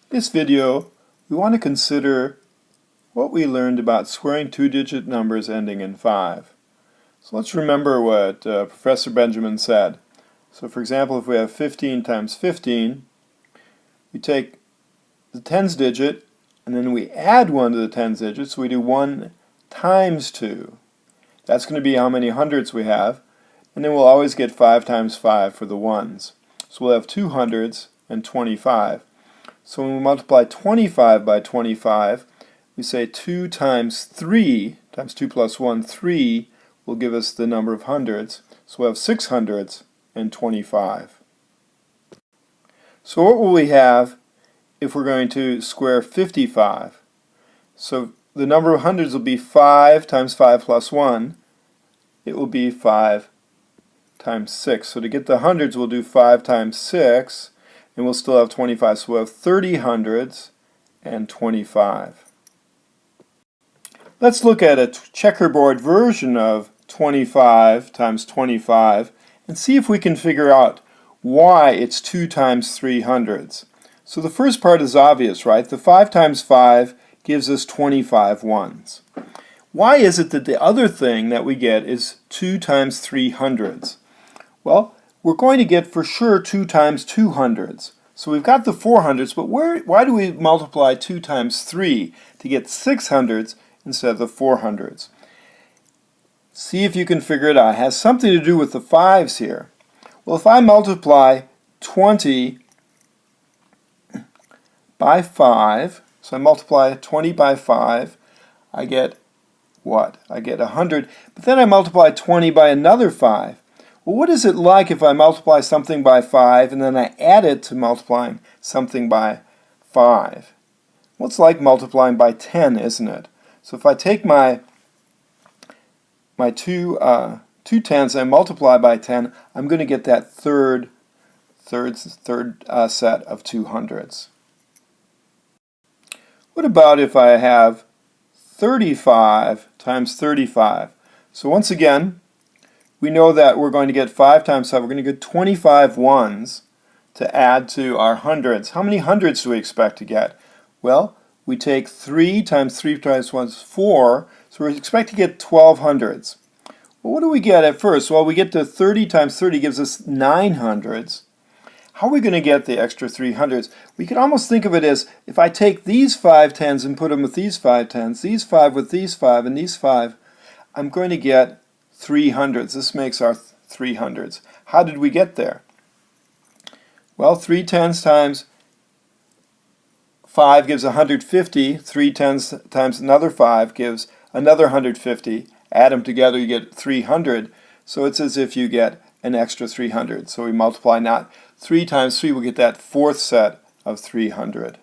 This video, we want to consider what we learned about squaring two-digit numbers ending in 5. So let's remember what Professor Benjamin said. So for example, if we have 15 times 15, we take the tens digit and then we add 1 to the tens digit, so we do 1 times 2. That's going to be how many hundreds we have, and then we'll always get 5 times 5 for the ones. So we'll have 2 hundreds and 25. So when we multiply 25 by 25, we say 2 times 3, times 2 plus 1, 3, will give us the number of hundreds. So we'll have 6 hundreds and 25. So what will we have if we're going to square 55? So the number of hundreds will be 5 times 5 plus 1. It will be 5 times 6. So to get the hundreds, we'll do 5 times 6, and we'll still have 25. So we'll have 30 hundreds and 25. Let's look at a checkerboard version of 25 times 25 and see if we can figure out why it's 2 times 3 hundreds. So the first part is obvious, right? The 5 times 5 gives us 25 ones. Why is it that the other thing that we get is 2 times 3 hundreds? Well, we're going to get for sure 2 times 2 hundreds. So we've got the 4 hundreds, but why do we multiply 2 times 3 to get 6 hundreds instead of the 4 hundreds? See if you can figure it out. It has something to do with the 5s here. Well, if I multiply 20 by 5, so I multiply 20 by 5, I get what? I get 100, but then I multiply 20 by another 5. Well, what is it like if I multiply something by 5 and then I add it to multiplying something by 5? Well, it's like multiplying by 10, isn't it? So if I take my two tens and I multiply by 10, I'm going to get that third set of 200s. What about if I have 35 times 35? So once again, we know that we're going to get 5 times 5. We're going to get 25 ones to add to our hundreds. How many hundreds do we expect to get? Well, we take 3 times 3 times 1 is 4, so we expect to get 12 hundreds. Well, what do we get at first? Well, we get to 30 times 30 gives us 9 hundreds. How are we going to get the extra 300s? We can almost think of it as if I take these 5 tens and put them with these 5 tens, these 5 with these 5, and these 5, I'm going to get 300s. This makes our 300s. How did we get there? Well, 3 tens times 5 gives 150. 3 tens times another 5 gives another 150. Add them together, you get 300. So it's as if you get an extra 300. So we multiply not 3 times 3, we'll get that fourth set of 300.